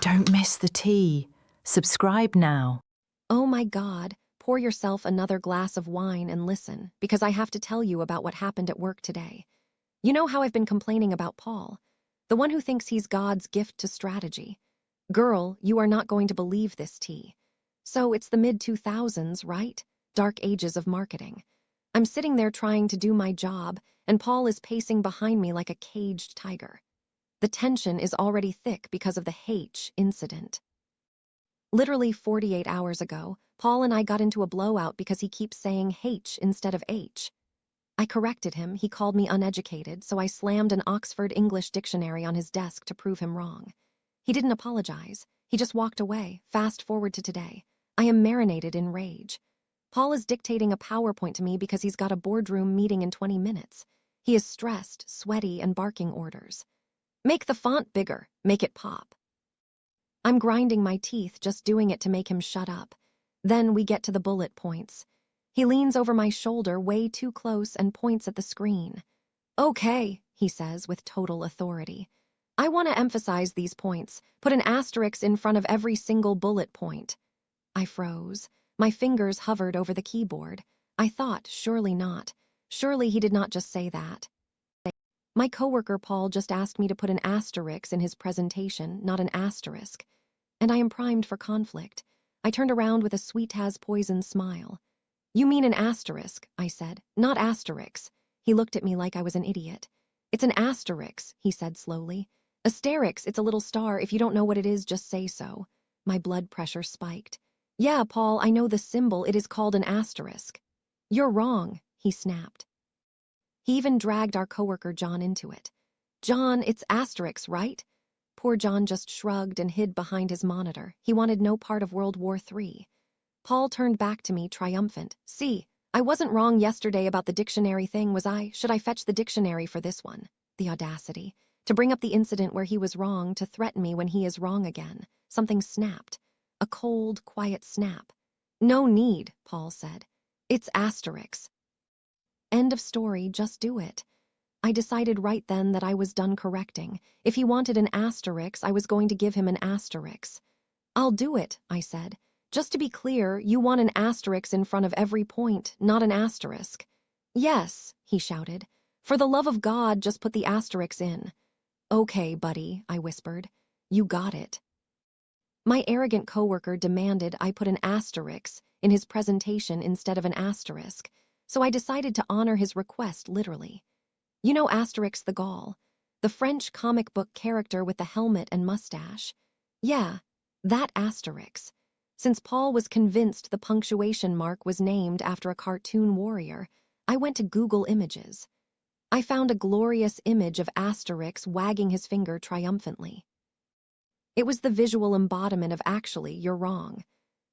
Don't miss the tea. Subscribe now. Oh my God, pour yourself another glass of wine and listen, because I have to tell you about what happened at work today. You know how I've been complaining about Paul, the one who thinks he's God's gift to strategy. Girl, you are not going to believe this tea. So it's the mid-2000s, right? Dark ages of marketing. I'm sitting there trying to do my job, and Paul is pacing behind me like a caged tiger. The tension is already thick because of the H incident. Literally 48 hours ago, Paul and I got into a blowout because he keeps saying H instead of H. I corrected him, he called me uneducated, so I slammed an Oxford English dictionary on his desk to prove him wrong. He didn't apologize. He just walked away. Fast forward to today. I am marinated in rage. Paul is dictating a PowerPoint to me because he's got a boardroom meeting in 20 minutes. He is stressed, sweaty, and barking orders. Make the font bigger. Make it pop. I'm grinding my teeth, just doing it to make him shut up. Then we get to the bullet points. He leans over my shoulder way too close and points at the screen. Okay, he says with total authority. I want to emphasize these points. Put an asterisk in front of every single bullet point. I froze. My fingers hovered over the keyboard. I thought, surely not. Surely he did not just say that. My coworker Paul just asked me to put an asterisk in his presentation, not an asterisk. And I am primed for conflict. I turned around with a sweet-as-poison smile. You mean an asterisk, I said, not Asterix. He looked at me like I was an idiot. It's an asterisk, he said slowly. Asterix, it's a little star. If you don't know what it is, just say so. My blood pressure spiked. Yeah, Paul, I know the symbol. It is called an asterisk. You're wrong, he snapped. He even dragged our coworker John into it. John, it's Asterix, right? Poor John just shrugged and hid behind his monitor. He wanted no part of World War III. Paul turned back to me, triumphant. See, I wasn't wrong yesterday about the dictionary thing, was I? Should I fetch the dictionary for this one? The audacity. To bring up the incident where he was wrong, to threaten me when he is wrong again. Something snapped. A cold, quiet snap. No need, Paul said. It's Asterix. End of story, just do it. I decided right then that I was done correcting. If he wanted an asterisk, I was going to give him an asterisk. I'll do it, I said. Just to be clear, you want an asterisk in front of every point, not an asterisk. Yes, he shouted. For the love of God, just put the asterisk in. Okay, buddy, I whispered. You got it. My arrogant coworker demanded I put an asterisk in his presentation instead of an asterisk, so I decided to honor his request literally. You know Asterix the Gaul, the French comic book character with the helmet and mustache? Yeah, that Asterix. Since Paul was convinced the punctuation mark was named after a cartoon warrior, I went to Google Images. I found a glorious image of Asterix wagging his finger triumphantly. It was the visual embodiment of actually, you're wrong.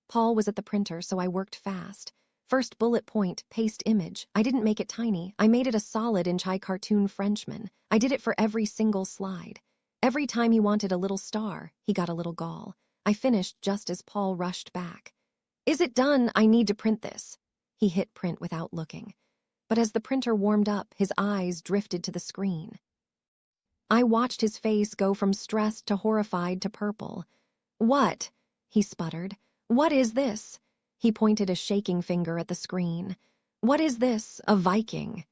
Paul was at the printer, so I worked fast. First bullet point, paste image. I didn't make it tiny. I made it a solid inch high cartoon Frenchman. I did it for every single slide. Every time he wanted a little star, he got a little gall. I finished just as Paul rushed back. Is it done? I need to print this. He hit print without looking. But as the printer warmed up, his eyes drifted to the screen. I watched his face go from stressed to horrified to purple. What? He sputtered. What is this? He pointed a shaking finger at the screen. What is this? A Viking.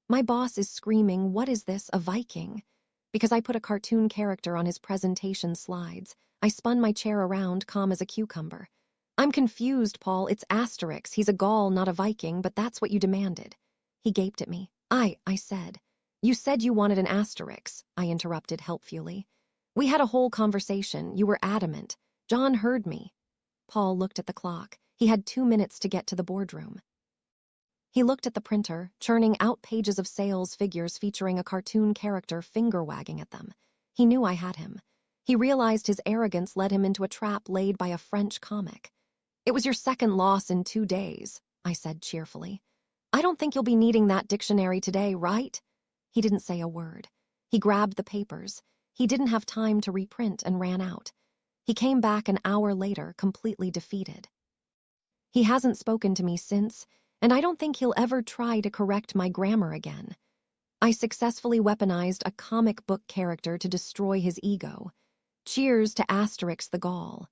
My boss is screaming, what is this? A Viking? Because I put a cartoon character on his presentation slides. I spun my chair around, calm as a cucumber. I'm confused, Paul. It's Asterix. He's a Gaul, not a Viking, but that's what you demanded. He gaped at me. I said. You said you wanted an Asterix, I interrupted helpfully. We had a whole conversation. You were adamant. John heard me. Paul looked at the clock. He had 2 minutes to get to the boardroom. He looked at the printer, churning out pages of sales figures featuring a cartoon character finger-wagging at them. He knew I had him. He realized his arrogance led him into a trap laid by a French comic. It was your second loss in 2 days, I said cheerfully. I don't think you'll be needing that dictionary today, right? He didn't say a word. He grabbed the papers. He didn't have time to reprint and ran out. He came back an hour later, completely defeated. He hasn't spoken to me since, and I don't think he'll ever try to correct my grammar again. I successfully weaponized a comic book character to destroy his ego. Cheers to Asterix the Gaul.